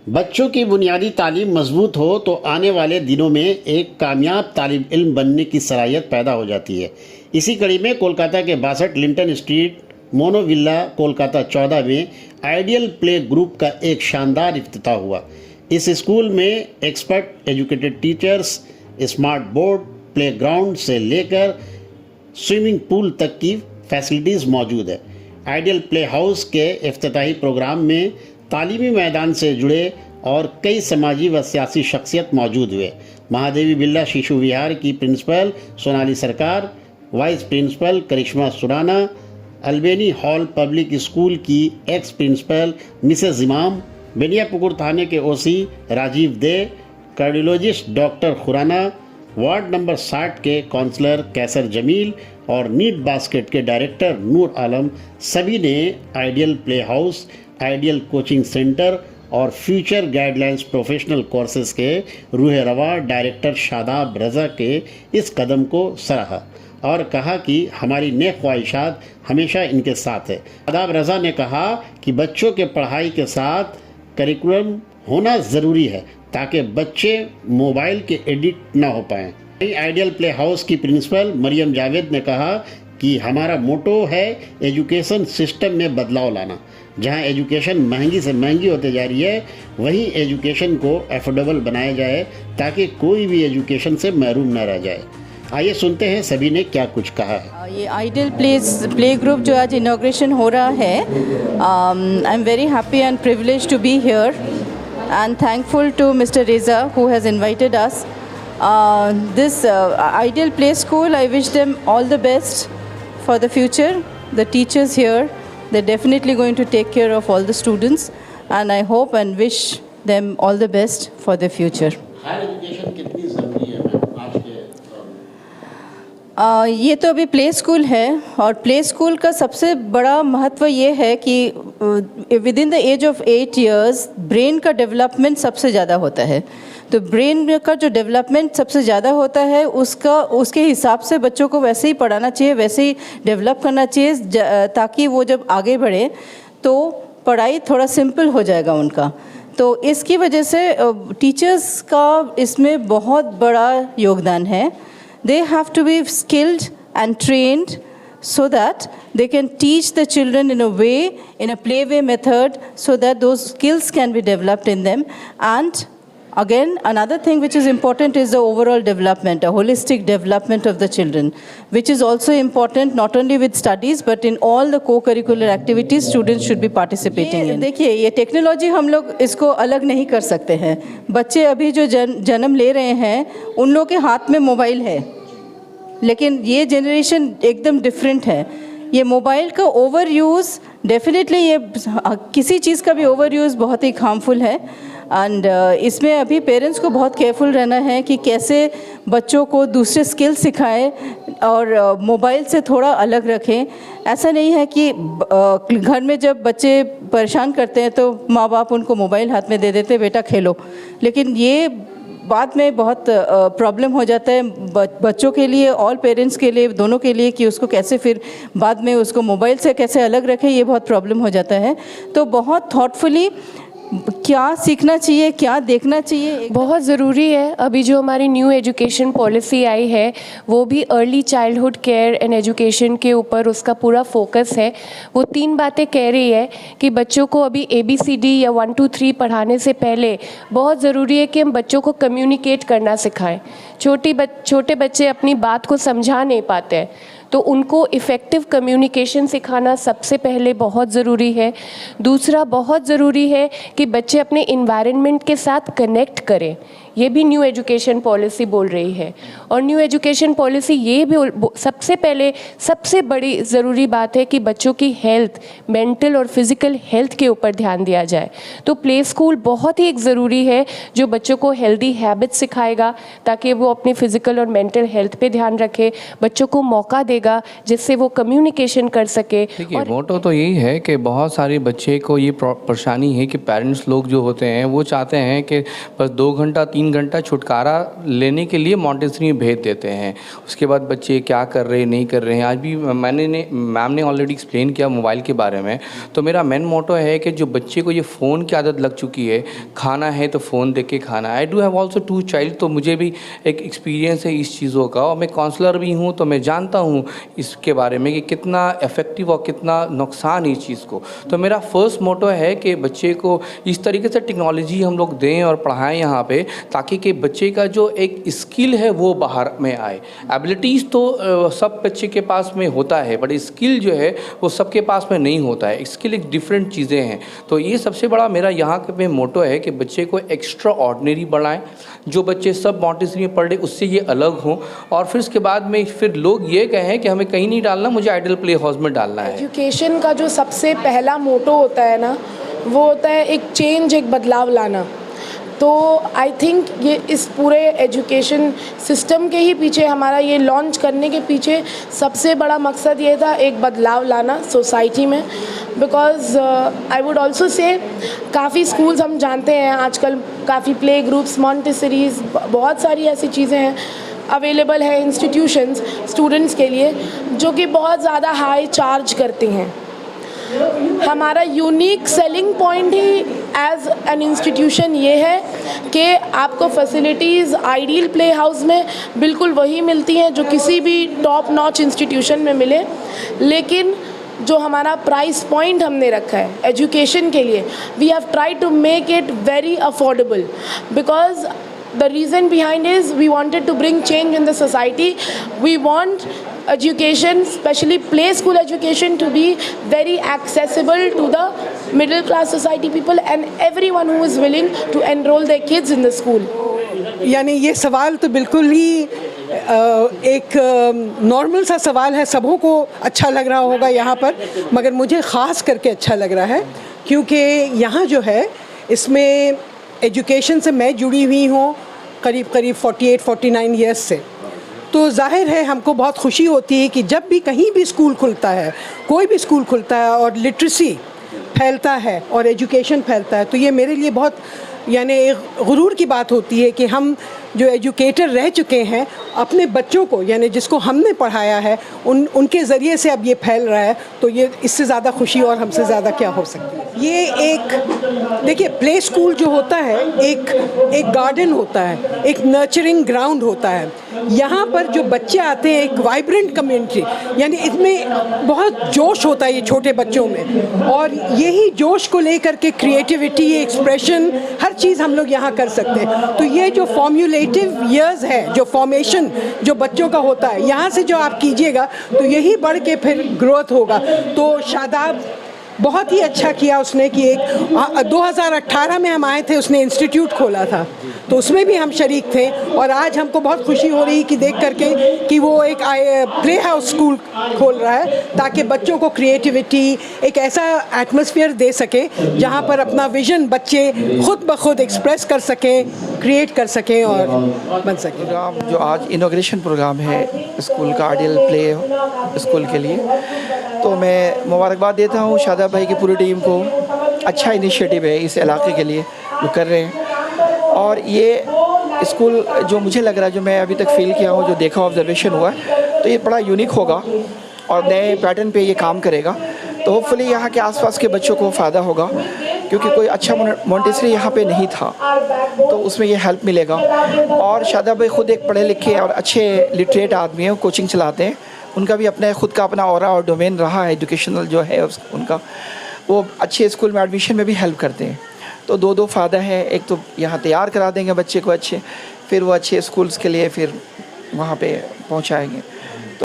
बच्चों की बुनियादी तालीम मजबूत हो तो आने वाले दिनों में एक कामयाब तालिब इल्म बनने की सलाहियत पैदा हो जाती है। इसी कड़ी में कोलकाता के 62 लिंटन स्ट्रीट मोनोविल्ला कोलकाता 14 में आइडियल प्ले ग्रुप का एक शानदार इफ्तिताह हुआ। इस स्कूल में expert educated teachers, smart board, playground से लेकर स्विमिंग पूल तक की फैसिलिटीज़ मौजूद है। आइडियल प्ले हाउस के इफ्तिताही प्रोग्राम में तालीमी मैदान से जुड़े और कई समाजी व सियासी शख्सियत मौजूद हुए। महादेवी बिरला शिशु विहार की principal Sonali Sarkar, vice principal Karishma Surana, Albany hall public school की ex principal mrs Imam, Beniapukur थाने के OC Rajiv De, cardiologist doctor Khurana, ward number 60 के काउंसलर कैसर जमील और नीट बास्केट के डायरेक्टर नूर आलम सभी ने ideal play house, ideal coaching centre और फ्यूचर गाइडलाइंस प्रोफेशनल कोर्सेज के रूह रवा डायरेक्टर शादाब रज़ा के इस कदम को सराहा और कहा कि हमारी नेक ख्वाहिशात हमेशा इनके साथ है। शादाब रज़ा ने कहा कि बच्चों के पढ़ाई के साथ करिकुलम होना ज़रूरी है ताकि बच्चे मोबाइल के एडिक्ट ना हो पाएँ। आइडियल प्ले हाउस की प्रिंसिपल मरियम जावेद ने कहा कि हमारा मोटो है एजुकेशन सिस्टम में बदलाव लाना। जहां एजुकेशन महंगी से महंगी होते जा रही है, वहीं एजुकेशन को एफोर्डेबल बनाया जाए ताकि कोई भी एजुकेशन से महरूम न रह जाए। आइए सुनते हैं सभी ने क्या कुछ कहा है। ये आइडियल प्ले ग्रुप जो आज इनॉग्रेशन हो रहा है, I am very happy and privilege to be here and thankful to Mr. Reza who has invited us. This Ideal Play School, I wish them all the best for the future. The teachers here, they're definitely going to take care of all the students and I hope and wish them all the best for the future. Higher education कितनी ज़रूरी है ma'am आज के दौर में? ये तो अभी प्ले स्कूल है और प्ले स्कूल का सबसे बड़ा महत्व ये है कि within the age of 8 years brain का डेवलपमेंट सबसे ज़्यादा होता है। तो ब्रेन का जो डेवलपमेंट सबसे ज़्यादा होता है उसके हिसाब से बच्चों को वैसे ही पढ़ाना चाहिए, वैसे ही डेवलप करना चाहिए ताकि वो जब आगे बढ़े तो पढ़ाई थोड़ा सिंपल हो जाएगा उनका। तो इसकी वजह से टीचर्स का इसमें बहुत बड़ा योगदान है। They have to be skilled and trained so that they can teach the children in a way, in a play-way method, so that those skills can be developed in them. And again, another thing which is important is the overall development, a holistic development of the children, which is also important not only with studies but in all the co-curricular activities students should be participating in. देखिए, ये technology हम लोग इसको अलग नहीं कर सकते हैं। बच्चे अभी जो जन्म ले रहे हैं उन लोग के हाथ में मोबाइल है, लेकिन ये जनरेशन एकदम डिफरेंट है। ये मोबाइल का ओवर यूज़ डेफिनेटली, ये किसी चीज़ का भी ओवर यूज़ बहुत ही हार्मफुल है एंड इसमें अभी पेरेंट्स को बहुत केयरफुल रहना है कि कैसे बच्चों को दूसरे स्किल सिखाएं और मोबाइल से थोड़ा अलग रखें। ऐसा नहीं है कि घर में जब बच्चे परेशान करते हैं तो माँ बाप उनको मोबाइल हाथ में दे देते, बेटा खेलो, लेकिन ये बाद में बहुत प्रॉब्लम हो जाता है बच्चों के लिए, ऑल पेरेंट्स के लिए, दोनों के लिए, कि उसको कैसे फिर बाद में उसको मोबाइल से कैसे अलग रखें, ये बहुत प्रॉब्लम हो जाता है। तो बहुत थॉटफुली क्या सीखना चाहिए, क्या देखना चाहिए, बहुत ज़रूरी है। अभी जो हमारी न्यू एजुकेशन पॉलिसी आई है वो भी early childhood care and education के ऊपर उसका पूरा फोकस है। वो 3 बातें कह रही है कि बच्चों को अभी ABCD या 1 2 3 पढ़ाने से पहले बहुत ज़रूरी है कि हम बच्चों को कम्युनिकेट करना सिखाएं। छोटे बच्चे अपनी बात को समझा नहीं पाते हैं, तो उनको इफ़ेक्टिव कम्युनिकेशन सिखाना सबसे पहले बहुत ज़रूरी है। दूसरा बहुत ज़रूरी है कि बच्चे अपने इन्वायरमेंट के साथ कनेक्ट करें, ये भी न्यू एजुकेशन पॉलिसी बोल रही है। और न्यू एजुकेशन पॉलिसी ये भी सबसे पहले सबसे बड़ी ज़रूरी बात है कि बच्चों की हेल्थ, मेंटल और फिज़िकल हेल्थ के ऊपर ध्यान दिया जाए। तो प्ले स्कूल बहुत ही एक ज़रूरी है जो बच्चों को हेल्दी हैबिट्स सिखाएगा ताकि वो अपनी फ़िज़िकल और मेंटल हेल्थ पे ध्यान रखे, बच्चों को मौका देगा जिससे वो कम्युनिकेशन कर सके। देखिए, मोटो तो यही है कि बहुत सारे बच्चे को ये परेशानी है कि पेरेंट्स लोग जो होते हैं वो चाहते हैं कि बस 2 घंटा 3 3 घंटा छुटकारा लेने के लिए मॉन्टेसरी में भेज देते हैं। उसके बाद बच्चे क्या कर रहे हैं नहीं कर रहे हैं, आज भी मैम ने ऑलरेडी एक्सप्लेन किया मोबाइल के बारे में। तो मेरा मेन मोटो है कि जो बच्चे को ये फ़ोन की आदत लग चुकी है, खाना है तो फ़ोन देख के खाना। I do have also 2 child, तो मुझे भी एक एक्सपीरियंस है इस चीज़ों का, और मैं काउंसलर भी हूँ, तो मैं जानता हूँ इसके बारे में कि कितना इफ़ेक्टिव और कितना नुकसान इस चीज़ को। तो मेरा फर्स्ट मोटो है कि बच्चे को इस तरीके से टेक्नोलॉजी हम लोग दें और पढ़ाएं यहाँ पे, ताकि कि बच्चे का जो एक स्किल है वो बाहर में आए। एबिलिटीज़ तो सब बच्चे के पास में होता है, बट स्किल जो है वो सबके पास में नहीं होता है। स्किल एक डिफरेंट चीज़ें हैं। तो ये सबसे बड़ा मेरा यहाँ पे मोटो है कि बच्चे को एक्स्ट्रा ऑर्डिनरी बढ़ाएं, जो बच्चे सब मॉन्टेसरी में पढ़ रहे उससे ये अलग हों, और फिर उसके बाद में फिर लोग ये कहें कि हमें कहीं नहीं डालना, मुझे आइडल प्ले हाउस में डालना है। एजुकेशन का जो सबसे पहला मोटो होता है ना, वो होता है एक चेंज, एक बदलाव लाना। तो आई थिंक ये इस पूरे एजुकेशन सिस्टम के ही पीछे, हमारा ये लॉन्च करने के पीछे सबसे बड़ा मकसद ये था, एक बदलाव लाना सोसाइटी में। Because I would also say काफ़ी स्कूल्स हम जानते हैं आजकल, काफ़ी प्ले ग्रुप्स, मॉन्टेसरीज, बहुत सारी ऐसी चीज़ें हैं अवेलेबल है इंस्टीट्यूशंस स्टूडेंट्स के लिए, जो कि बहुत ज़्यादा हाई चार्ज करती हैं। हमारा यूनिक सेलिंग पॉइंट ही एज एन इंस्टीट्यूशन ये है कि आपको फैसिलिटीज़ आइडियल प्ले हाउस में बिल्कुल वही मिलती हैं जो किसी भी टॉप नॉच इंस्टीट्यूशन में मिले, लेकिन जो हमारा प्राइस पॉइंट हमने रखा है एजुकेशन के लिए, we have tried to make it very affordable, because the reason behind is we wanted to bring change in the society. We want education, especially play school education, to be very accessible to the middle class society people and everyone who is willing to enroll their kids in the school. यानी ये सवाल तो बिल्कुल ही एक normal सा सवाल है, सबों को अच्छा लग रहा होगा यहाँ पर, मगर मुझे ख़ास करके अच्छा लग रहा है क्योंकि यहाँ जो है इसमें एजुकेशन से मैं जुड़ी हुई हूँ करीब 48-49 ईयर्स से। तो जाहिर है हमको बहुत खुशी होती है कि जब भी कहीं भी स्कूल खुलता है, कोई भी स्कूल खुलता है और लिटरेसी फैलता है और एजुकेशन फैलता है, तो ये मेरे लिए बहुत यानी एक गुरूर की बात होती है कि हम जो एजुकेटर रह चुके हैं अपने बच्चों को, यानी जिसको हमने पढ़ाया है, उनके ज़रिए से अब ये फैल रहा है, तो ये इससे ज़्यादा खुशी और हमसे ज़्यादा क्या हो सकती है। ये एक देखिए प्ले स्कूल जो होता है एक गार्डन होता है, एक नर्चरिंग ग्राउंड होता है। यहाँ पर जो बच्चे आते हैं एक वाइब्रेंट कम्युनिटी, यानी इसमें बहुत जोश होता है ये छोटे बच्चों में, और यही जोश को लेकर के क्रिएटिविटी, एक्सप्रेशन, हर चीज़ हम लोग यहाँ कर सकते हैं। तो ये जो फॉर्मुलेटिव ईयर्स है, जो फॉर्मेशन जो बच्चों का होता है, यहाँ से जो आप कीजिएगा तो यही बढ़ के फिर ग्रोथ होगा। तो शादाब बहुत ही अच्छा किया उसने कि एक 2018 में हम आए थे, उसने इंस्टीट्यूट खोला था, तो उसमें भी हम शरीक थे, और आज हमको बहुत खुशी हो रही कि देख करके कि वो एक प्ले हाउस स्कूल खोल रहा है ताकि बच्चों को क्रिएटिविटी, एक ऐसा एटमॉस्फेयर दे सके जहाँ पर अपना विजन बच्चे खुद ब खुद एक्सप्रेस कर सकें, क्रिएट कर सकें और बन सकें। प्रोग्राम जो आज इनॉग्रेशन प्रोग्राम है स्कूल का, आइडियल प्ले स्कूल के लिए, तो मैं मुबारकबाद देता हूँ शादाब भाई की पूरी टीम को। अच्छा इनिशिएटिव है इस इलाके के लिए जो कर रहे हैं, और ये स्कूल जो मुझे लग रहा है, जो मैं अभी तक फील किया हूँ, जो देखा ऑब्जर्वेशन हुआ है, तो ये बड़ा यूनिक होगा और नए पैटर्न पे ये काम करेगा। तो होपफुली यहाँ के आसपास के बच्चों को फ़ायदा होगा, क्योंकि कोई अच्छा मॉन्टेसरी यहाँ पे नहीं था, तो उसमें ये हेल्प मिलेगा। और शादाब भाई ख़ुद एक पढ़े लिखे और अच्छे लिटरेट आदमी हैं, कोचिंग चलाते हैं, उनका भी अपना खुद का अपना ऑरा और डोमेन रहा है एजुकेशनल जो है उनका, वो अच्छे स्कूल में एडमिशन में भी हेल्प करते हैं। तो दो फ़ायदा है, एक तो यहाँ तैयार करा देंगे बच्चे को अच्छे, फिर वो अच्छे स्कूल्स के लिए फिर वहाँ पे पहुँचाएंगे।